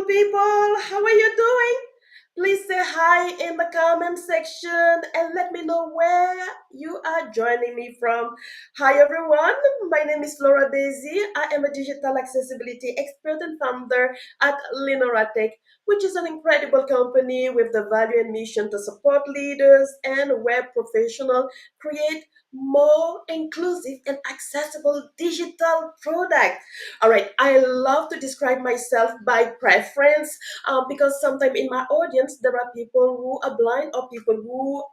people. How are you doing? Please say hi in the comment section and let me know where you are joining me from. Hi, everyone. My name is Laura Daisy. I am a digital accessibility expert and founder at Linoratech, which is an incredible company with the value and mission to support leaders and web professionals create more inclusive and accessible digital products. All right, I love to describe myself by preference because sometimes in my audience there are people who are blind or people who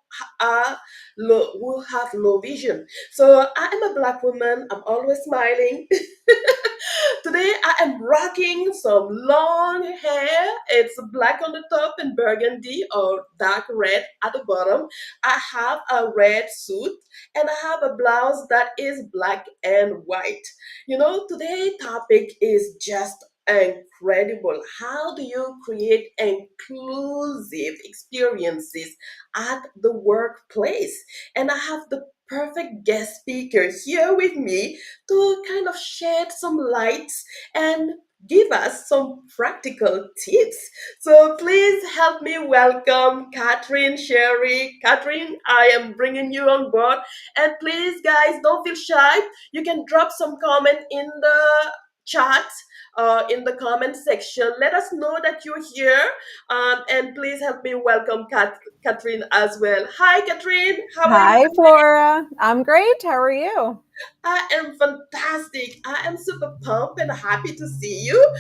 are who have low vision. So I am a black woman. I'm always smiling. Today I am rocking some long hair. It's black on the top and burgundy or dark red at the bottom. I have a red suit and I have a blouse that is black and white. Today's topic is just incredible. How do you create inclusive experiences at the workplace? And I have the perfect guest speaker here with me to kind of shed some lights and give us some practical tips. So please help me welcome Catherine Sherry. Catherine, I am bringing you on board. And please, guys, don't feel shy. You can drop some comment in the chat. In the comment section, let us know that you're here, and please help me welcome Catherine as well. Hi, Catherine. How are you? Hi, Flora. I'm great. How are you? I am fantastic. I am super pumped and happy to see you.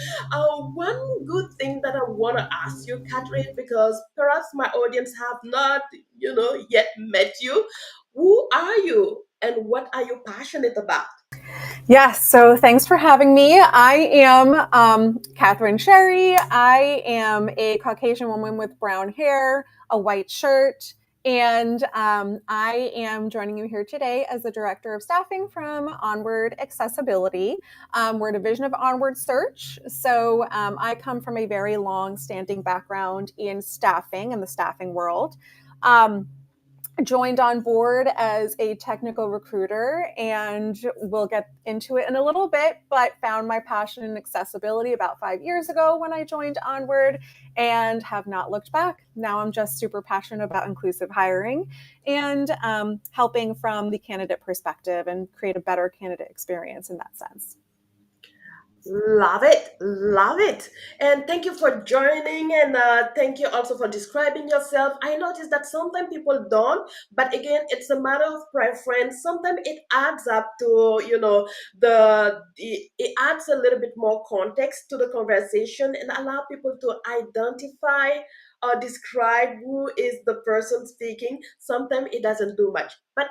One good thing that I want to ask you, Catherine, because perhaps my audience have not, yet met you. Who are you and what are you passionate about? Yes, so thanks for having me. I am Catherine Sherry. I am a Caucasian woman with brown hair, a white shirt, and I am joining you here today as the Director of Staffing from Onward Accessibility. We're a division of Onward Search, so I come from a very long-standing background in staffing and the staffing world. Joined on board as a technical recruiter, and we'll get into it in a little bit, but found my passion in accessibility about 5 years ago when I joined Onward and have not looked back. Now I'm just super passionate about inclusive hiring and helping from the candidate perspective and create a better candidate experience in that sense. Love it, love it. And thank you for joining, and thank you also for describing yourself. I noticed that sometimes people don't, but again, it's a matter of preference. Sometimes it adds up to, it adds a little bit more context to the conversation and allow people to identify or describe who is the person speaking. Sometimes it doesn't do much, but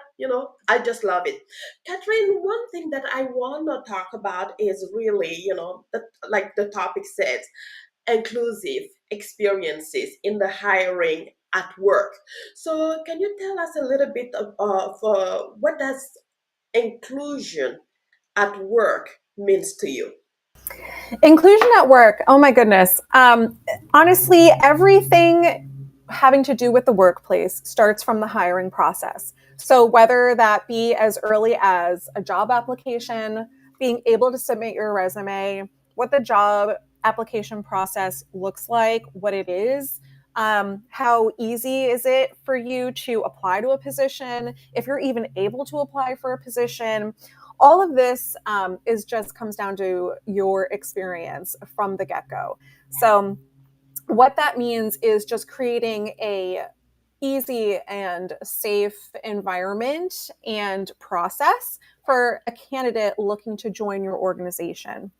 I just love it. Catherine, one thing that I want to talk about is really, like the topic says, inclusive experiences in the hiring at work. So, can you tell us a little bit of what does inclusion at work means to you? Inclusion at work. Oh my goodness. Honestly, everything having to do with the workplace starts from the hiring process. So whether that be as early as a job application, being able to submit your resume, what the job application process looks like, what it is, how easy is it for you to apply to a position, if you're even able to apply for a position, all of this is just comes down to your experience from the get-go. So what that means is just creating a easy and safe environment and process for a candidate looking to join your organization.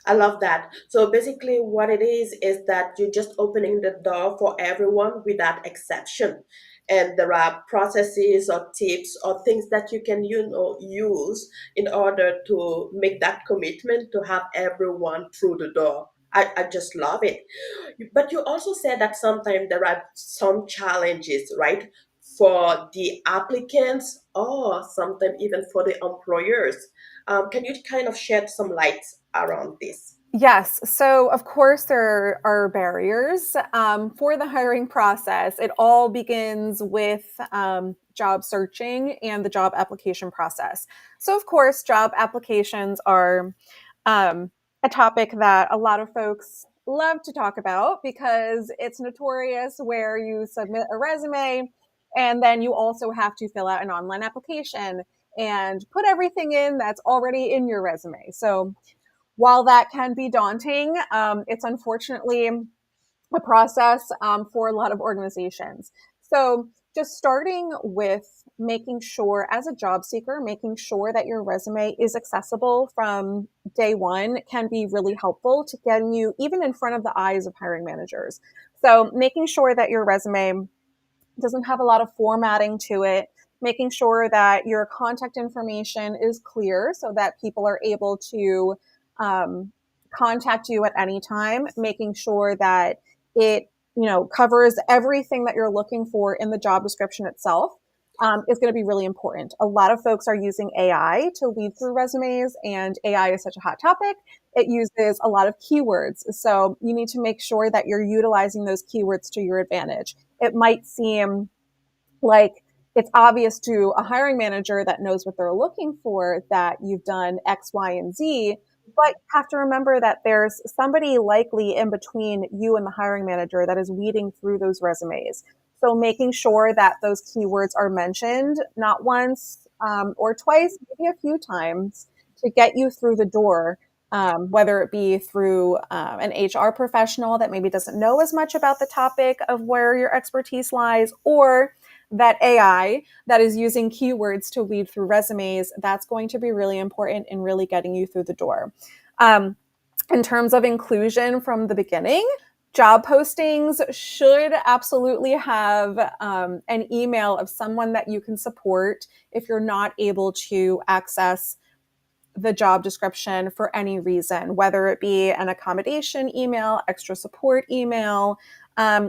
I love that. So basically, what it is that you're just opening the door for everyone without exception. And there are processes or tips or things that you can, use in order to make that commitment to have everyone through the door. I just love it. But you also said that sometimes there are some challenges, right? For the applicants or sometimes even for the employers. Can you kind of shed some light around this? Yes. So, of course, there are barriers for the hiring process. It all begins with job searching and the job application process. So, of course, job applications are a topic that a lot of folks love to talk about because it's notorious where you submit a resume and then you also have to fill out an online application and put everything in that's already in your resume. So while that can be daunting, it's unfortunately a process for a lot of organizations. So just starting with making sure as a job seeker, making sure that your resume is accessible from day one can be really helpful to getting you even in front of the eyes of hiring managers. So making sure that your resume doesn't have a lot of formatting to it, making sure that your contact information is clear so that people are able to um, contact you at any time, making sure that it covers everything that you're looking for in the job description itself. Is going to be really important. A lot of folks are using AI to weed through resumes, and AI is such a hot topic. It uses a lot of keywords. So you need to make sure that you're utilizing those keywords to your advantage. It might seem like it's obvious to a hiring manager that knows what they're looking for that you've done X, Y, and Z, but you have to remember that there's somebody likely in between you and the hiring manager that is weeding through those resumes. So making sure that those keywords are mentioned not once or twice, maybe a few times to get you through the door. Whether it be through an HR professional that maybe doesn't know as much about the topic of where your expertise lies, or that AI that is using keywords to weed through resumes, that's going to be really important in really getting you through the door. In terms of inclusion from the beginning, job postings should absolutely have an email of someone that you can support if you're not able to access the job description for any reason, whether it be an accommodation email, extra support email.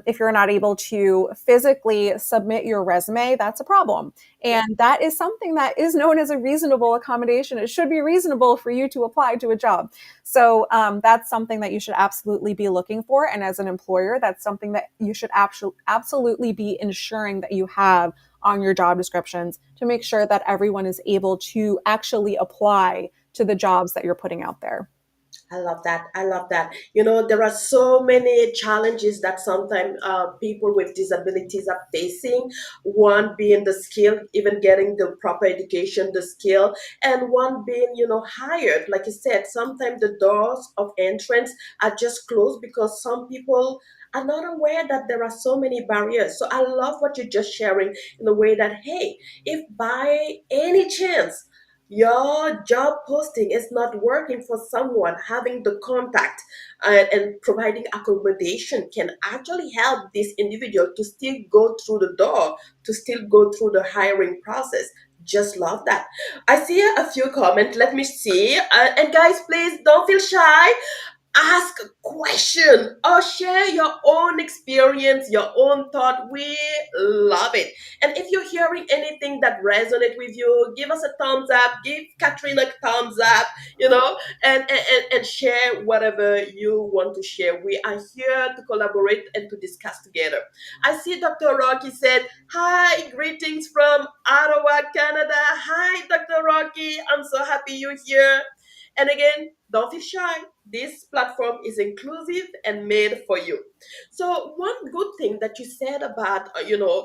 If you're not able to physically submit your resume, that's a problem. And that is something that is known as a reasonable accommodation. It should be reasonable for you to apply to a job. So that's something that you should absolutely be looking for. And as an employer, that's something that you should absolutely be ensuring that you have on your job descriptions to make sure that everyone is able to actually apply to the jobs that you're putting out there. I love that. I love that. There are so many challenges that sometimes people with disabilities are facing. One being the skill, even getting the proper education, the skill, and one being, hired. Like you said, sometimes the doors of entrance are just closed because some people are not aware that there are so many barriers. So I love what you're just sharing in the way that, hey, if by any chance your job posting is not working for someone, having the contact and providing accommodation can actually help this individual to still go through the door, to still go through the hiring process. Just love that. I see a few comments. Let me see. And guys, please don't feel shy. Ask a question or share your own experience, your own thought. We love it. And if you're hearing anything that resonates with you, give us a thumbs up, give Katrina a thumbs up, and share whatever you want to share. We are here to collaborate and to discuss together. I see Dr. Rocky said, hi, greetings from Ottawa, Canada. Hi, Dr. Rocky. I'm so happy you're here. And again, don't feel shy. This platform is inclusive and made for you. So one good thing that you said about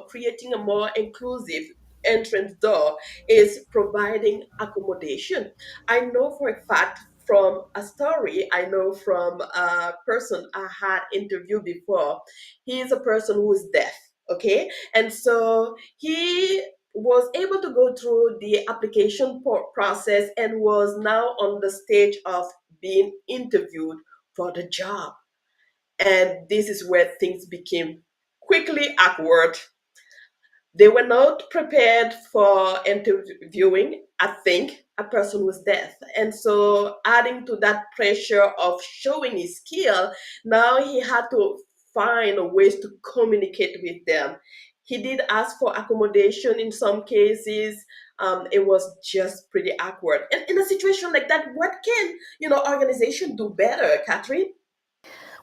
creating a more inclusive entrance door is providing accommodation. I know for a fact from a story, I know from a person I had interviewed before. He is a person who is deaf. Okay, and so he was able to go through the application process and was now on the stage of being interviewed for the job. And this is where things became quickly awkward. They were not prepared for interviewing, I think, a person was deaf. And so, adding to that pressure of showing his skill, now he had to find ways to communicate with them. He did ask for accommodation in some cases. It was just pretty awkward. And in a situation like that, what can organization do better, Catherine?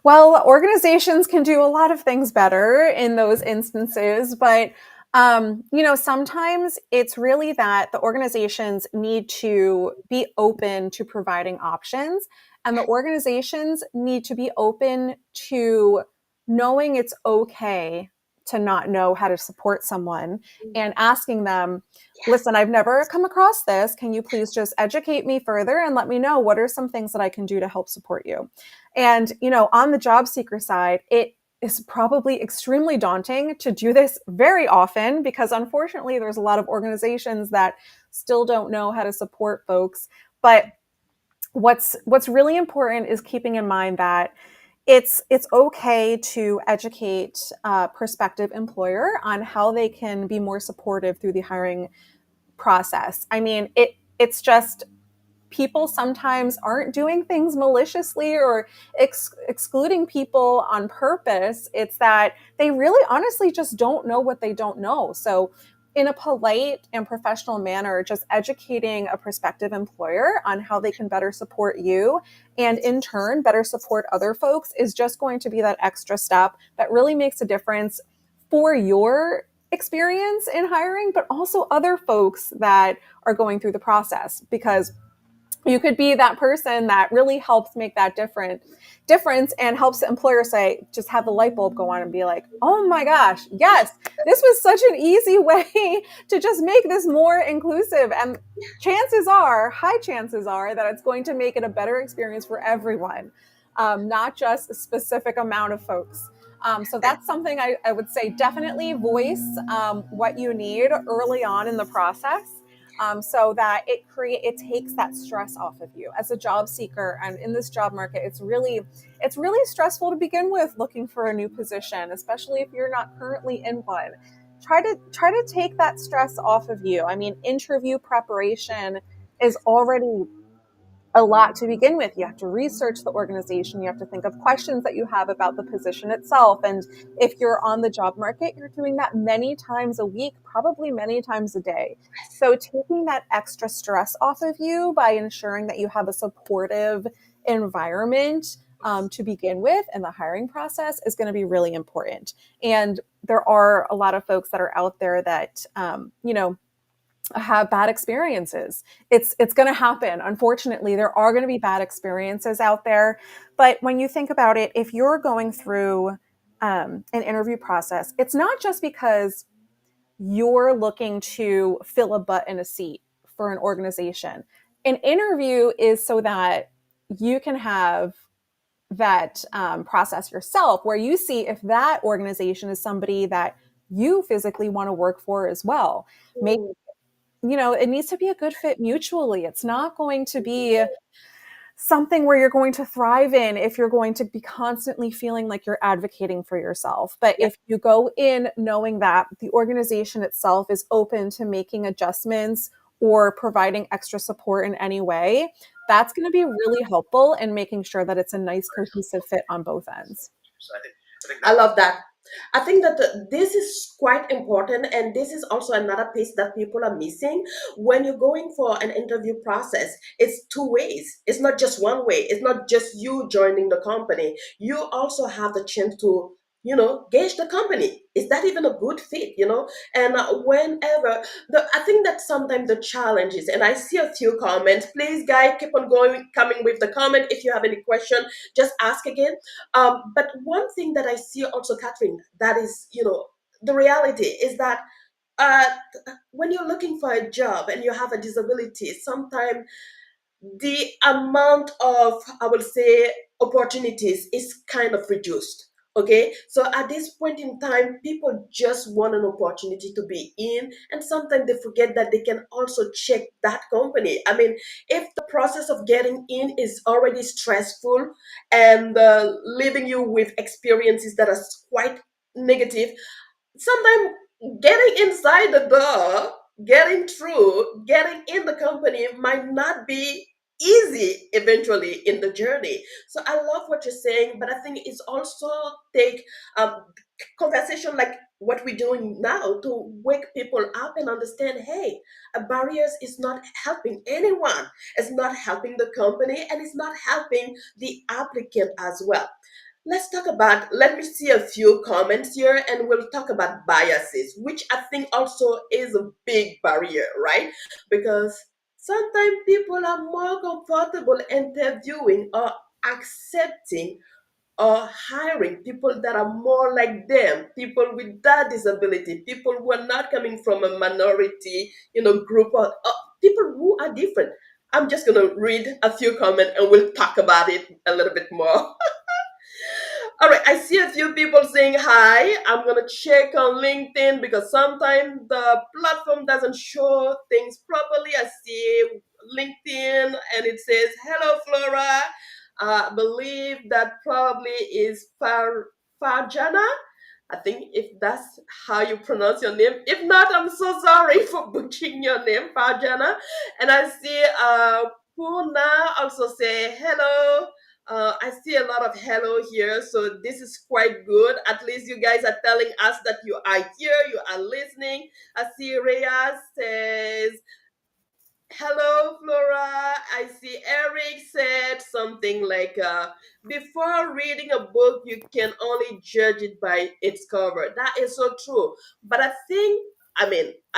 Well, organizations can do a lot of things better in those instances, but sometimes it's really that the organizations need to be open to providing options And the organizations need to be open to knowing it's okay to not know how to support someone and asking them, Yes. listen, I've never come across this. Can you please just educate me further and let me know what are some things that I can do to help support you? And, on the job seeker side, it is probably extremely daunting to do this very often because unfortunately there's a lot of organizations that still don't know how to support folks. But what's really important is keeping in mind that it's okay to educate a prospective employer on how they can be more supportive through the hiring process. I mean, it's just people sometimes aren't doing things maliciously or excluding people on purpose. It's that they really honestly just don't know what they don't know. So, in a polite and professional manner, just educating a prospective employer on how they can better support you and in turn better support other folks is just going to be that extra step that really makes a difference for your experience in hiring, but also other folks that are going through the process because you could be that person that really helps make that difference and helps the employer say just have the light bulb go on and be like, oh my gosh, yes, this was such an easy way to just make this more inclusive. And high chances are that it's going to make it a better experience for everyone, not just a specific amount of folks. So that's something I would say definitely voice what you need early on in the process, so that it takes that stress off of you as a job seeker. And in this job market, it's really stressful to begin with looking for a new position, especially if you're not currently in one. Try to take that stress off of you. I mean, interview preparation is already a lot to begin with. You have to research the organization. You have to think of questions that you have about the position itself. And if you're on the job market, you're doing that many times a week, probably many times a day. So taking that extra stress off of you by ensuring that you have a supportive environment to begin with in the hiring process is going to be really important. And there are a lot of folks that are out there that, have bad experiences. It's going to happen. Unfortunately, there are going to be bad experiences out there. But when you think about it, if you're going through an interview process, it's not just because you're looking to fill a butt in a seat for an organization. An interview is so that you can have that process yourself, where you see if that organization is somebody that you physically want to work for as well. Maybe it needs to be a good fit mutually. It's not going to be something where you're going to thrive in if you're going to be constantly feeling like you're advocating for yourself. But Yeah. if you go in knowing that the organization itself is open to making adjustments or providing extra support in any way, that's going to be really helpful in making sure that it's a nice cohesive fit on both ends. I love that. I think that this is quite important, and this is also another piece that people are missing. When you're going for an interview process, it's two ways. It's not just one way. It's not just you joining the company. You also have the chance to, gauge the company. Is that even a good fit? And whenever I think that sometimes the challenge is, and I see a few comments. Please, guys, keep on going, coming with the comment. If you have any question, just ask again. But one thing that I see also, Catherine, that is, the reality is that uh, when you're looking for a job and you have a disability, sometimes the amount of, I will say, opportunities is kind of reduced. Okay, so at this point in time, people just want an opportunity to be in, and sometimes they forget that they can also check that company. I mean, if the process of getting in is already stressful and leaving you with experiences that are quite negative, sometimes getting inside the door, getting through, getting in the company might not be easy eventually in the journey. So I love what you're saying, but I think it's also take conversation like what we're doing now to wake people up and understand, hey, a barriers is not helping anyone. It's not helping the company, and it's not helping the applicant as well. Let's talk about, let me see a few comments here, and we'll talk about biases, which I think also is a big barrier, right? Because Sometimes people are more comfortable interviewing or accepting or hiring people that are more like them, people with that disability, people who are not coming from a minority, group, or people who are different. I'm just going to read a few comments and we'll talk about it a little bit more. All right, I see a few people saying hi. I'm gonna check on LinkedIn because sometimes the platform doesn't show things properly. I see LinkedIn and it says, "Hello, Flora." I believe that probably is Farjana. I think if that's how you pronounce your name. If not, I'm so sorry for butchering your name, Farjana. And I see Puna also say hello. I see a lot of hello here, so this is quite good. At least you guys are telling us that you are here, you are listening. I see Rhea says, "Hello, Flora." I see Eric said something like, before reading a book, you can only judge it by its cover. That is so true. But I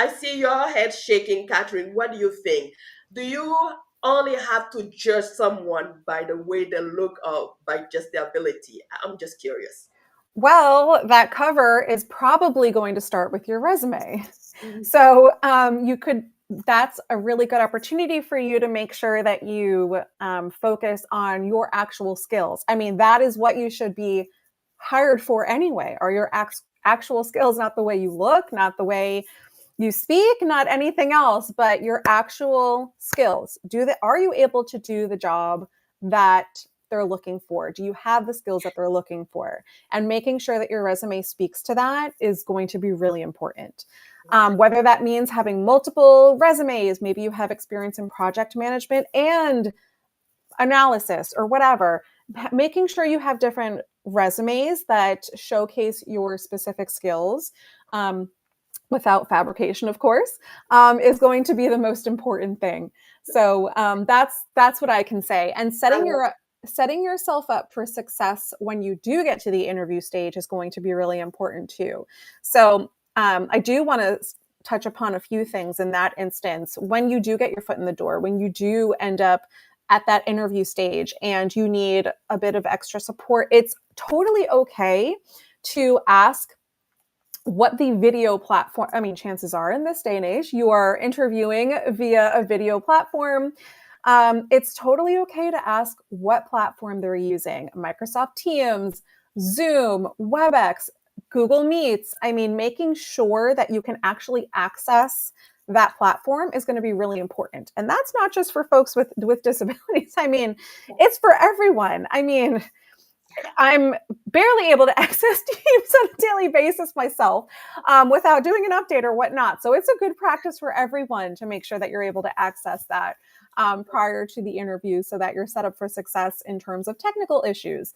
see your head shaking, Catherine. What do you think? Do you only have to judge someone by the way they look or by just their ability? I'm just curious. Well, that cover is probably going to start with your resume. Mhm. So that's a really good opportunity for you to make sure that you focus on your actual skills. I mean, that is what you should be hired for anyway, are your actual skills, not the way you look, not the way you speak, not anything else, but your actual skills. Are you able to do the job that they're looking for? Do you have the skills that they're looking for? And making sure that your resume speaks to that is going to be really important. Whether that means having multiple resumes, maybe you have experience in project management and analysis or whatever, making sure you have different resumes that showcase your specific skills. Without fabrication, of course, is going to be the most important thing. So that's what I can say. And I love setting yourself up for success when you do get to the interview stage is going to be really important too. So I do want to touch upon a few things in that instance. When you do get your foot in the door, when you do end up at that interview stage and you need a bit of extra support, it's totally okay to ask what the video platform, I mean, chances are in this day and age, you are interviewing via a video platform. It's totally okay to ask what platform they're using: Microsoft Teams, Zoom, WebEx, Google Meets. I mean, making sure that you can actually access that platform is going to be really important. And that's not just for folks with disabilities. I mean, it's for everyone. I mean, I'm barely able to access Teams on a daily basis myself without doing an update or whatnot. So it's a good practice for everyone to make sure that you're able to access that prior to the interview so that you're set up for success in terms of technical issues.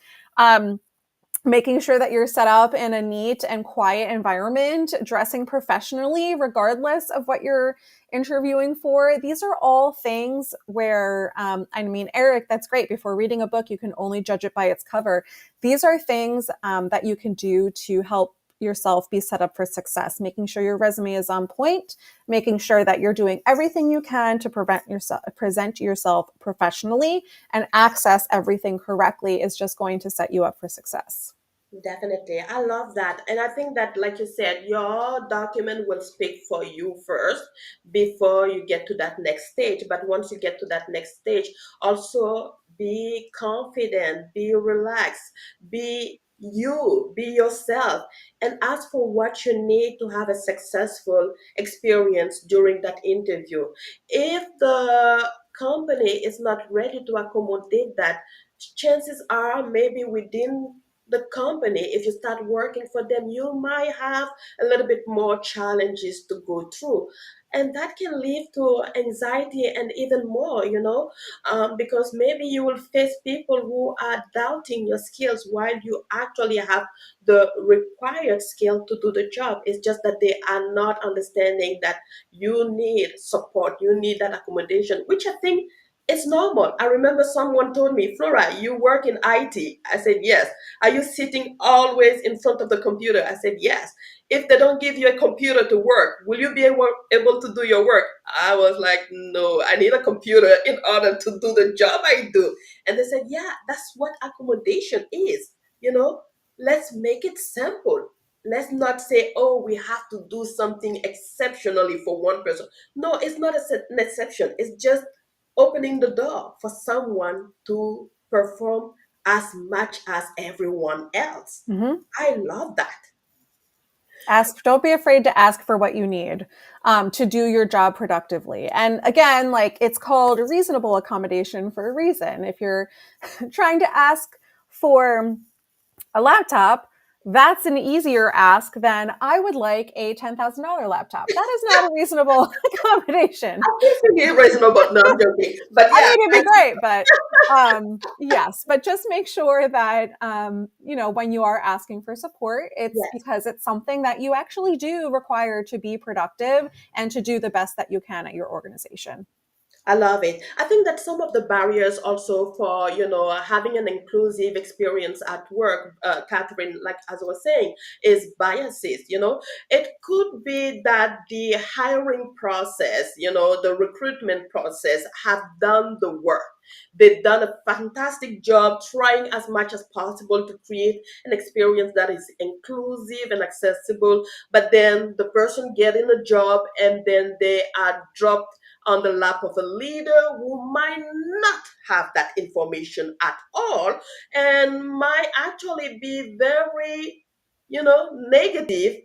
Making sure that you're set up in a neat and quiet environment, dressing professionally, regardless of what you're interviewing for. These are all things where, I mean, Eric, that's great. Before reading a book, you can only judge it by its cover. These are things that you can do to help yourself be set up for success, making sure your resume is on point, making sure that you're doing everything you can to present yourself professionally and access everything correctly is just going to set you up for success. Definitely. I love that. And I think that, like you said, your document will speak for you first before you get to that next stage. But once you get to that next stage, also be confident, be relaxed, be you, be yourself, and ask for what you need to have a successful experience during that interview. If the company is not ready to accommodate that, chances are maybe within the company, if you start working for them, you might have a little bit more challenges to go through, and that can lead to anxiety and even more, because maybe you will face people who are doubting your skills while you actually have the required skill to do the job. It's just that they are not understanding that you need support, you need that accommodation, which I think it's normal. I remember someone told me, "Flora, you work in IT." I said, "Yes." "Are you sitting always in front of the computer?" I said, "Yes." if they don't give you a computer to work, will you be able to do your work? I was like, no, I need a computer in order to do the job I do. And they said, yeah, that's what accommodation is. You know, let's make it simple. Let's not say, oh, we have to do something exceptionally for one person. No, it's not an exception. It's just opening the door for someone to perform as much as everyone else. Mhm. I love that. Ask, don't be afraid to ask for what you need to do your job productively. And again, like, it's called a reasonable accommodation for a reason. If you're trying to ask for a laptop, that's an easier ask than I would like a $10,000 laptop. That is not a reasonable accommodation. I think it's really reasonable. No, I'm joking. But I yeah, mean, it'd be great, but yes, but just make sure that when you are asking for support, it's yes. because it's something that you actually do require to be productive and to do the best that you can at your organization. I love it. I think that some of the barriers also for, having an inclusive experience at work, Catherine, like as I was saying, is biases. It could be that the hiring process, the recruitment process have done the work. They've done a fantastic job trying as much as possible to create an experience that is inclusive and accessible. But then the person getting a job and then they are dropped on the lap of a leader who might not have that information at all and might actually be very, negative,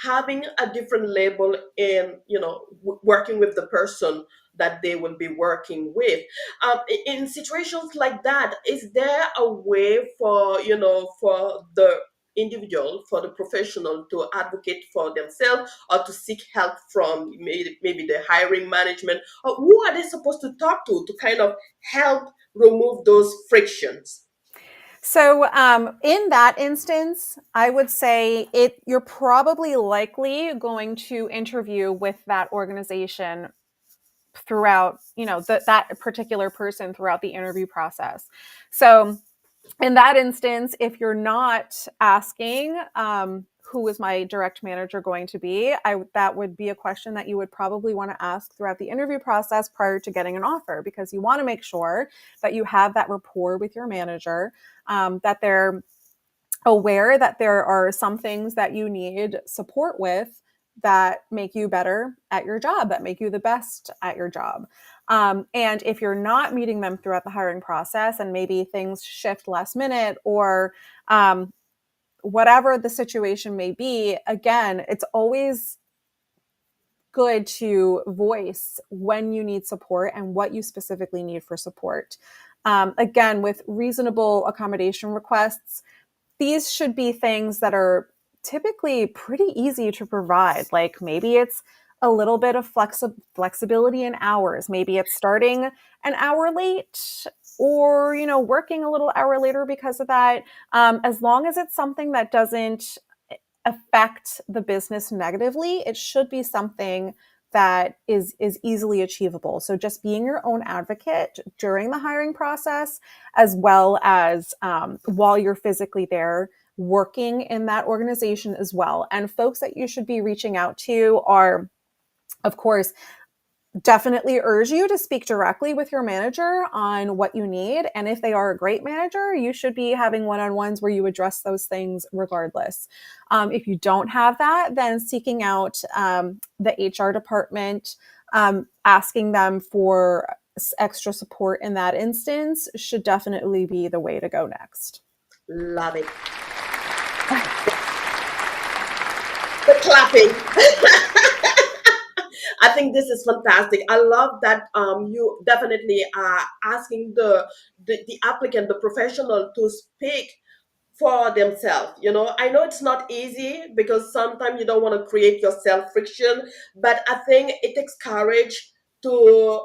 having a different label in, working with the person that they will be working with. In situations like that, is there a way for, for the individual, for the professional to advocate for themselves or to seek help from maybe the hiring management, or who are they supposed to talk to kind of help remove those frictions? So, in that instance, I would say you're probably likely going to interview with that organization throughout, that particular person throughout the interview process. So, in that instance, if you're not asking, who is my direct manager going to be, that would be a question that you would probably want to ask throughout the interview process prior to getting an offer, because you want to make sure that you have that rapport with your manager, that they're aware that there are some things that you need support with that make you better at your job, that make you the best at your job. And if you're not meeting them throughout the hiring process and maybe things shift last minute, or whatever the situation may be, again, it's always good to voice when you need support and what you specifically need for support. Again, with reasonable accommodation requests, these should be things that are typically pretty easy to provide. Like, maybe it's a little bit of flexibility in hours. Maybe it's starting an hour late, or working a little hour later because of that. As long as it's something that doesn't affect the business negatively, it should be something that is easily achievable. So just being your own advocate during the hiring process, as well as while you're physically there working in that organization as well. And folks that you should be reaching out to are, of course, definitely urge you to speak directly with your manager on what you need. And if they are a great manager, you should be having one-on-ones where you address those things regardless. If you don't have that, then seeking out the HR department, asking them for extra support in that instance should definitely be the way to go next. Love it. The clapping. I think this is fantastic. I love that you definitely are asking the applicant, the professional, to speak for themselves. I know it's not easy because sometimes you don't want to create yourself friction, but I think it takes courage to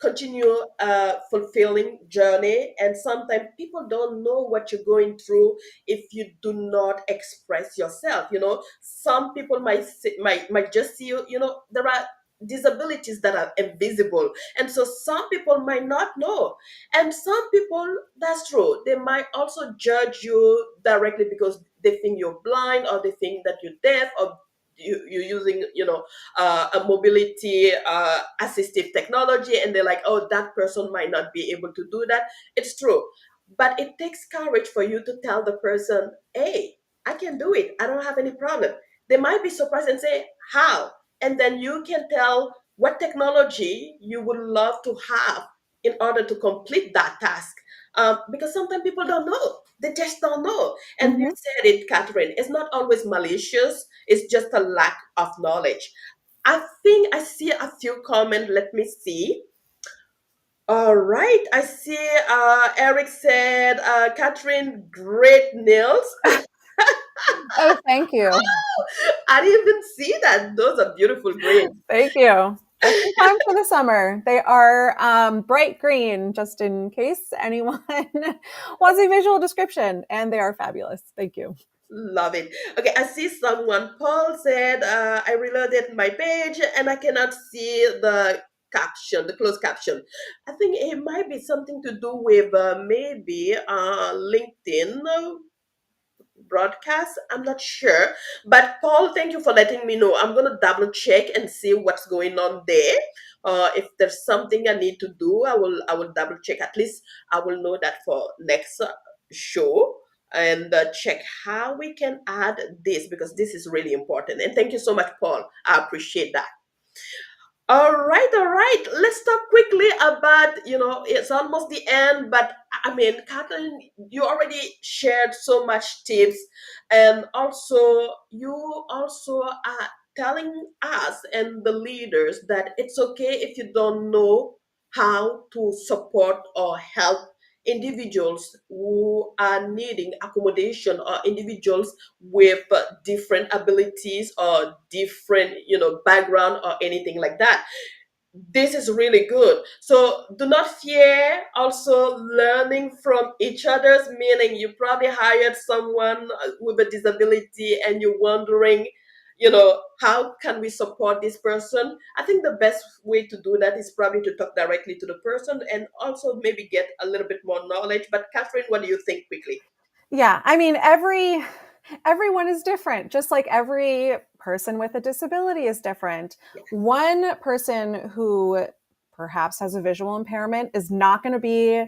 continue a fulfilling journey. And sometimes people don't know what you're going through if you do not express yourself. Some people might just see you. There are disabilities that are invisible, and so some people might not know, and some people, that's true, they might also judge you directly because they think you're blind, or they think that you're deaf, or you're using, a mobility assistive technology, and they're like, oh, that person might not be able to do that. It's true, but it takes courage for you to tell the person, hey, I can do it, I don't have any problem. They might be surprised and say, how? And then you can tell what technology you would love to have in order to complete that task. Because sometimes people don't know. They just don't know. And you Mhm. said it, Catherine, it's not always malicious, it's just a lack of knowledge. I think I see a few comments. Let me see. All right. I see Eric said, Catherine, great nails. Oh, thank you. I didn't even see that. Those are beautiful green. Thank you. Just in time for the summer. They are bright green, just in case anyone wants a visual description, and they are fabulous. Thank you. Love it. Okay, I see someone. Paul said, I reloaded my page and I cannot see the caption, the closed caption. I think it might be something to do with maybe LinkedIn broadcast. I'm not sure. But Paul, thank you for letting me know. I'm gonna double check and see what's going on there. If there's something I need to do, I will double check. At least I will know that for next show, and check how we can add this, because this is really important. And thank you so much, Paul. I appreciate that. All right, all right. Let's talk quickly about, it's almost the end, but I mean, Kathleen, you already shared so much tips, and also you also are telling us and the leaders that it's okay if you don't know how to support or help individuals who are needing accommodation, or individuals with different abilities or different, background or anything like that. This is really good. So do not fear also learning from each other's, meaning you probably hired someone with a disability and you're wondering, how can we support this person? I think the best way to do that is probably to talk directly to the person, and also maybe get a little bit more knowledge. But Catherine, what do you think quickly? Yeah, I mean, everyone is different, just like every person with a disability is different. Yeah. One person who perhaps has a visual impairment is not going to be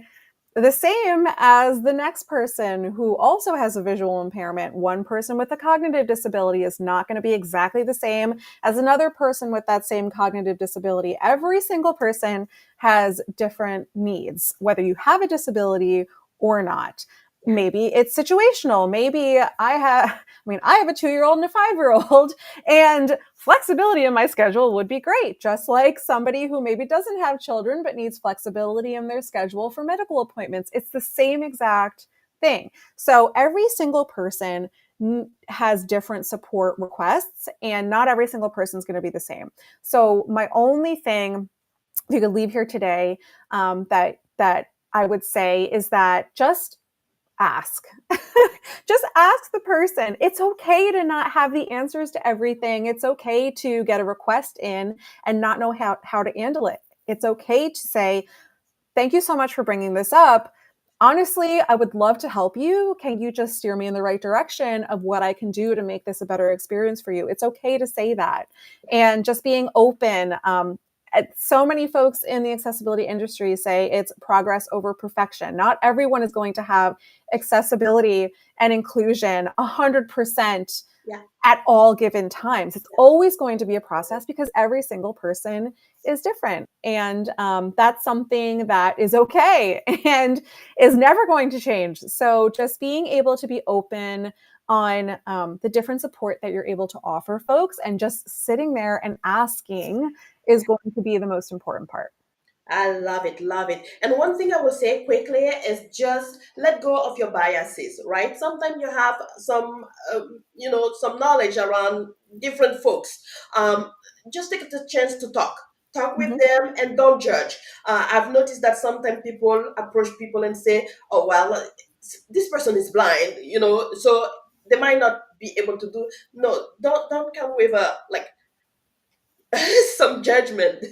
the same as the next person who also has a visual impairment. One person with a cognitive disability is not going to be exactly the same as another person with that same cognitive disability. Every single person has different needs, whether you have a disability or not. Maybe it's situational. Maybe I have a 2-year-old and a 5-year-old, and flexibility in my schedule would be great. Just like somebody who maybe doesn't have children but needs flexibility in their schedule for medical appointments. It's the same exact thing. So every single person has different support requests, and not every single person is going to be the same. So my only thing you could leave here today, that I would say is that just ask. Just ask the person. It's okay to not have the answers to everything. It's okay to get a request in and not know how to handle it. It's okay to say, thank you so much for bringing this up. Honestly, I would love to help you. Can you just steer me in the right direction of what I can do to make this a better experience for you? It's okay to say that. And just being open. So many folks in the accessibility industry say it's progress over perfection. Not everyone is going to have accessibility and inclusion 100% Yeah. at all given times. It's always going to be a process because every single person is different. And that's something that is okay and is never going to change. So just being able to be open on the different support that you're able to offer folks, and just sitting there and asking is going to be the most important part. I love it, love it. And one thing I will say quickly is just let go of your biases, right? Sometimes you have some knowledge around different folks. Um, just take the chance to talk with Mhm. them, and don't judge. I've noticed that sometimes people approach people and say, "Oh well, this person is blind," so they might not be able to do. No, don't come with a like some judgment.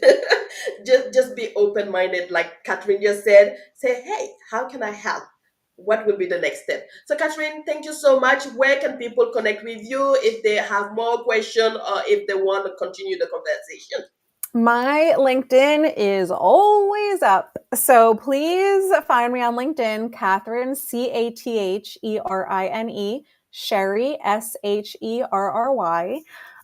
Just be open minded, like Catherine just said. Say, hey, how can I help? what will be the next step. So, Catherine, thank you so much. Where can people connect with you if they have more questions or if they want to continue the conversation? My LinkedIn is always up. So please find me on LinkedIn, Catherine, Catherine, Sherry, Sherry.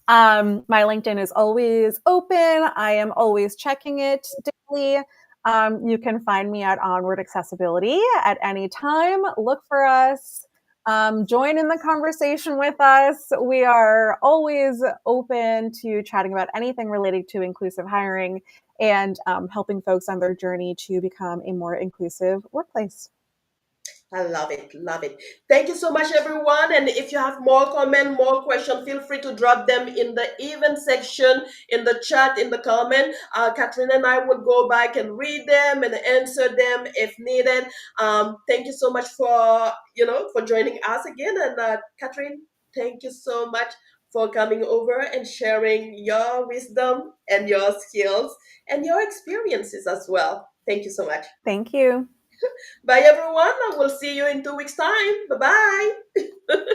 My LinkedIn is always open. I am always checking it daily. You can find me at Onward Accessibility at any time. Look for us. Join in the conversation with us. We are always open to chatting about anything related to inclusive hiring and helping folks on their journey to become a more inclusive workplace. I love it. Love it. Thank you so much, everyone. And if you have more comment, more question, feel free to drop them in the event section, in the chat, in the comment. Catherine and I will go back and read them and answer them if needed. Thank you so much for, for joining us again. And Catherine, thank you so much for coming over and sharing your wisdom and your skills and your experiences as well. Thank you so much. Thank you. Bye, everyone. I will see you in 2 weeks' time. Bye bye.